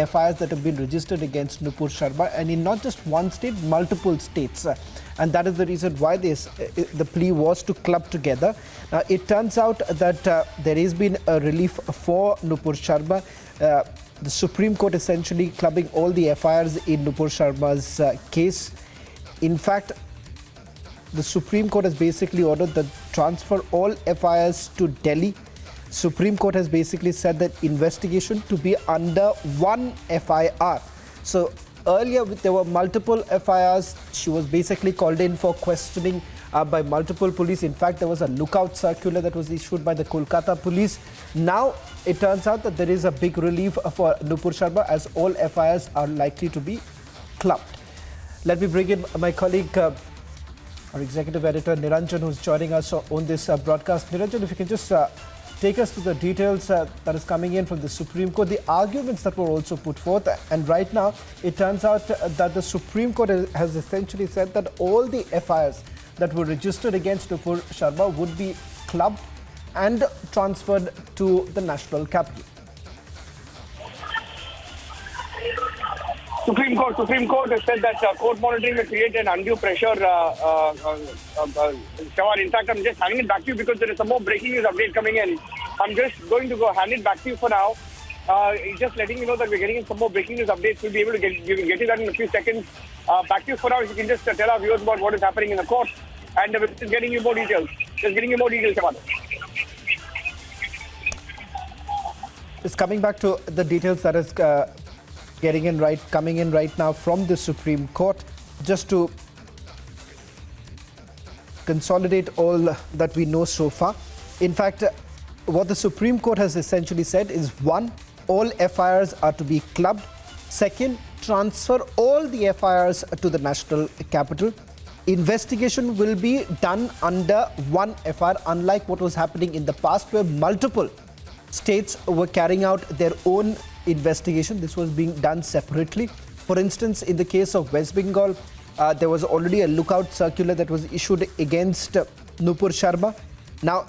FIRs that have been registered against Nupur Sharma, and in not just one state, multiple states. And that is the reason why the plea was to club together. Now, it turns out that there has been a relief for Nupur Sharma. The Supreme Court essentially clubbing all the FIRs in Nupur Sharma's case. In fact, the Supreme Court has basically ordered that transfer all FIRs to Delhi. Supreme Court has basically said that investigation to be under one FIR. So earlier there were multiple FIRs. She was basically called in for questioning by multiple police. In fact, there was a lookout circular that was issued by the Kolkata police. Now it turns out that there is a big relief for Nupur Sharma, as all FIRs are likely to be clubbed. Let me bring in my colleague, our executive editor Niranjan, who's joining us on this broadcast. Niranjan, if you can just take us through the details that is coming in from the Supreme Court, the arguments that were also put forth. And right now, it turns out that the Supreme Court has essentially said that all the FIRs that were registered against Nupur Sharma would be clubbed and transferred to the national capital. Supreme Court has said that court monitoring will create an undue pressure. Shawar, in fact, I'm just handing it back to you because there is some more breaking news update coming in. I'm just going to hand it back to you for now. Just letting you know that we're getting in some more breaking news updates. We'll be able to get you that in a few seconds. Back to you for now. If you can just tell our viewers about what is happening in the court, and we're just getting you more details. Shawar. It's coming back to the details that is coming in right now from the Supreme Court, just to consolidate all that we know so far. In fact, what the Supreme Court has essentially said is: one, all FIRs are to be clubbed; second, transfer all the FIRs to the national capital. Investigation will be done under one FIR, unlike what was happening in the past, where multiple states were carrying out their own investigation. This was being done separately. For instance, in the case of West Bengal, there was already a lookout circular that was issued against Nupur Sharma. Now,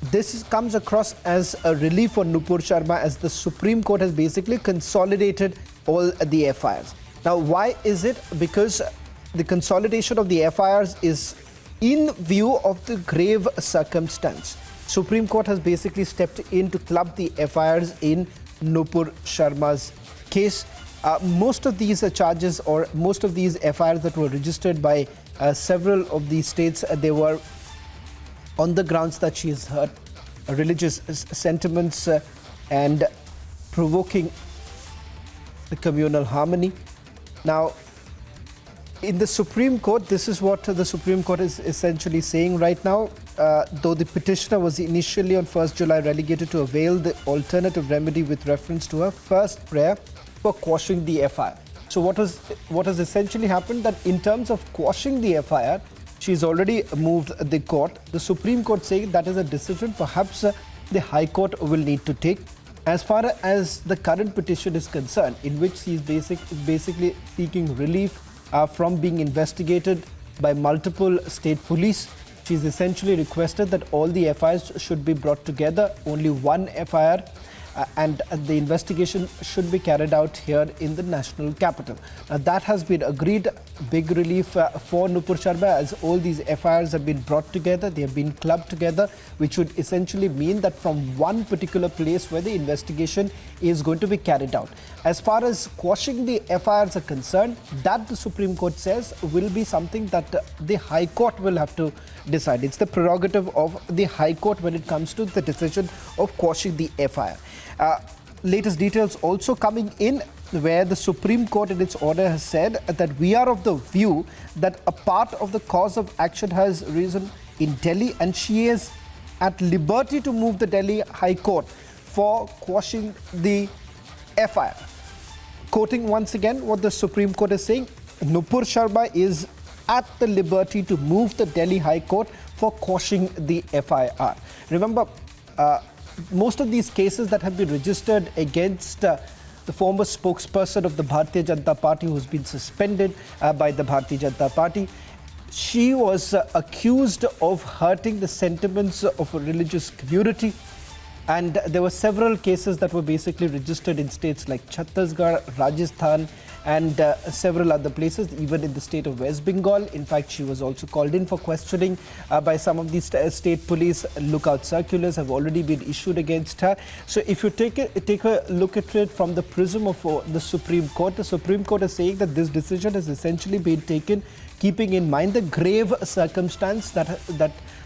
this comes across as a relief for Nupur Sharma, as the Supreme Court has basically consolidated all the FIRs. Now, why is it? Because the consolidation of the FIRs is in view of the grave circumstance. Supreme Court has basically stepped in to club the FIRs in Nupur Sharma's case. Most of these charges, or most of these FIRs that were registered by several of these states, they were on the grounds that she has hurt religious sentiments and provoking the communal harmony. Now, in the Supreme Court, this is what the Supreme Court is essentially saying right now. Though the petitioner was initially on 1st July relegated to avail the alternative remedy with reference to her first prayer for quashing the FIR. So what has essentially happened, that in terms of quashing the FIR, she's already moved the court. The Supreme Court saying that is a decision perhaps the High Court will need to take. As far as the current petition is concerned, in which she is basically seeking relief from being investigated by multiple state police, she's essentially requested that all the FIRs should be brought together, only one FIR, and the investigation should be carried out here in the national capital. Now, that has been agreed. Big relief for Nupur Sharma, as all these FIRs have been brought together, they have been clubbed together, which would essentially mean that from one particular place where the investigation is going to be carried out. As far as quashing the FIRs are concerned, that the Supreme Court says will be something that the High Court will have to decide. It's the prerogative of the High Court when it comes to the decision of quashing the FIR. Latest details also coming in, where the Supreme Court in its order has said that we are of the view that a part of the cause of action has risen in Delhi, and she is at liberty to move the Delhi High Court for quashing the FIR. Quoting once again what the Supreme Court is saying, Nupur Sharma is at the liberty to move the Delhi High Court for quashing the FIR. Remember, most of these cases that have been registered against the former spokesperson of the Bharatiya Janata Party, who's been suspended by the Bharatiya Janata Party, she was accused of hurting the sentiments of a religious community. And there were several cases that were basically registered in states like Chhattisgarh, Rajasthan, and several other places, even in the state of West Bengal. In fact, she was also called in for questioning by some of these state police. Lookout circulars have already been issued against her. So if you take a look at it from the prism of the Supreme Court is saying that this decision has essentially been taken keeping in mind the grave circumstance that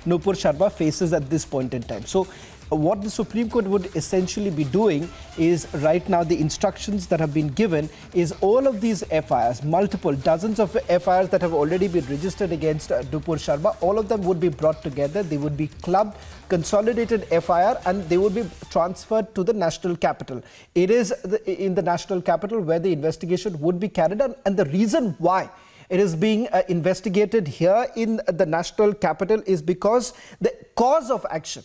Nupur Sharma faces at this point in time. So what the Supreme Court would essentially be doing is, right now the instructions that have been given is all of these FIRs, dozens of FIRs that have already been registered against Nupur Sharma, all of them would be brought together. They would be clubbed, consolidated FIR, and they would be transferred to the national capital. It is in the national capital where the investigation would be carried out, and the reason why it is being investigated here in the national capital is because the cause of action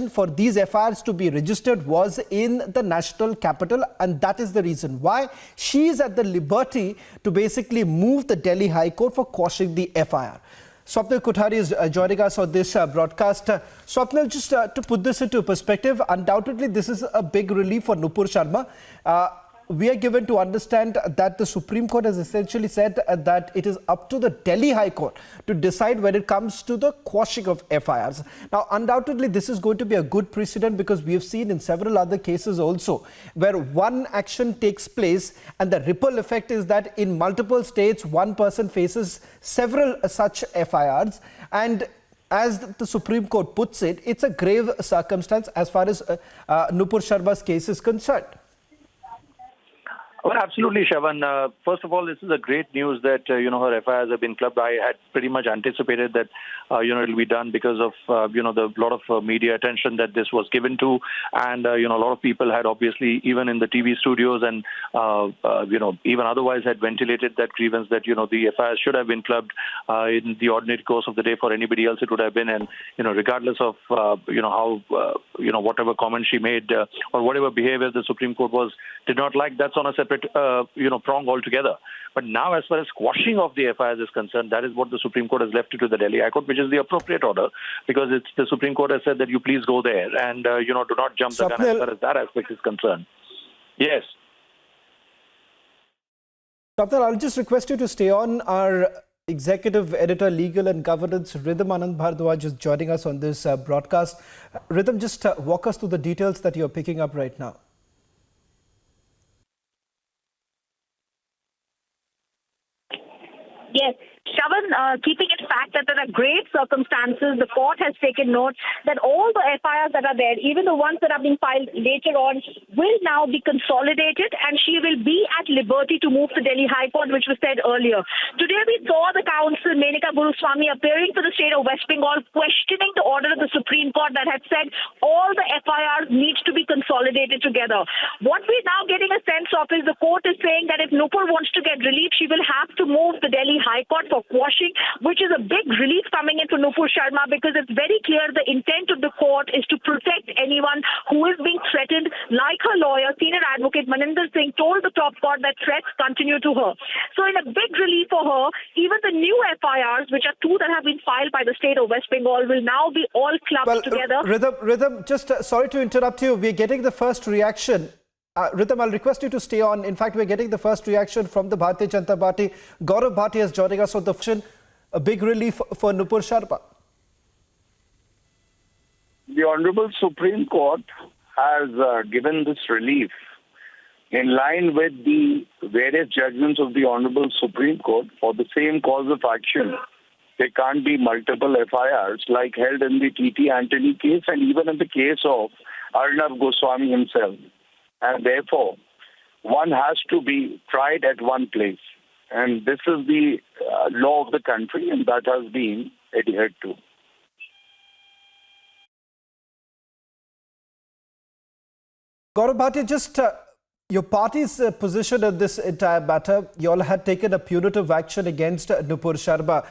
for these FIRs to be registered was in the national capital, and that is the reason why she is at the liberty to basically move the Delhi High Court for quashing the FIR. Swapnil Kothari is joining us on this broadcast. Swapnil, just to put this into perspective, undoubtedly this is a big relief for Nupur Sharma. We are given to understand that the Supreme Court has essentially said that it is up to the Delhi High Court to decide when it comes to the quashing of FIRs. Now, undoubtedly, this is going to be a good precedent because we have seen in several other cases also where one action takes place and the ripple effect is that in multiple states, one person faces several such FIRs, and as the Supreme Court puts it, it's a grave circumstance as far as Nupur Sharma's case is concerned. Well, absolutely, Shravan. First of all, this is a great news that, her FIRs have been clubbed. I had pretty much anticipated that, it'll be done because of, the lot of media attention that this was given to. And, a lot of people had obviously, even in the TV studios and, even otherwise had ventilated that grievance that, the FIRs should have been clubbed in the ordinary course of the day. For anybody else, it would have been. And, regardless of, how, whatever comment she made or whatever behavior the Supreme Court did not like, that's on a separate prong altogether. But now, as far as quashing of the FIRs is concerned, that is what the Supreme Court has left it to the Delhi High Court, which is the appropriate order, because it's the Supreme Court has said that you please go there and, do not jump the gun as far as that aspect is concerned. Yes. Swapnil, I'll just request you to stay on. Our Executive Editor, Legal and Governance, Rhythm Anand Bhardwaj, is joining us on this broadcast. Rhythm, just walk us through the details that you're picking up right now. Yes. Shravan, keeping it fact that there are grave circumstances, the court has taken note that all the FIRs that are there, even the ones that are being filed later on, will now be consolidated, and she will be at liberty to move to Delhi High Court, which was said earlier. Today we saw the counsel, Menaka Guruswamy, appearing for the state of West Bengal, questioning the order of the Supreme Court that had said all the FIRs need to be consolidated together. What we're now getting a sense of is the court is saying that if Nupur wants to get relief, she will have to move the Delhi High Court for quashing, which is a big relief coming in for Nupur Sharma, because it's very clear the intent of the court is to protect anyone who is being threatened, like her lawyer, senior advocate Maninder Singh, told the top court that threats continue to her. So in a big relief for her, even the new FIRs, which are two that have been filed by the state of West Bengal, will now be all clubbed together. Rhythm, just sorry to interrupt you. We're getting the first reaction. Rhythm, I'll request you to stay on. In fact, we're getting the first reaction from the Bharatiya Janata Party. Gaurav Bhatia is joining us on the phone. A big relief for Nupur Sharma. The Honorable Supreme Court has given this relief in line with the various judgments of the Honorable Supreme Court for the same cause of action. There can't be multiple FIRs like held in the T.T. Antony case and even in the case of Arnab Goswami himself. And therefore, one has to be tried at one place. And this is the law of the country, and that has been adhered to. Gaurav Bhatia, just your party's position on this entire matter. You all had taken a punitive action against Nupur Sharma.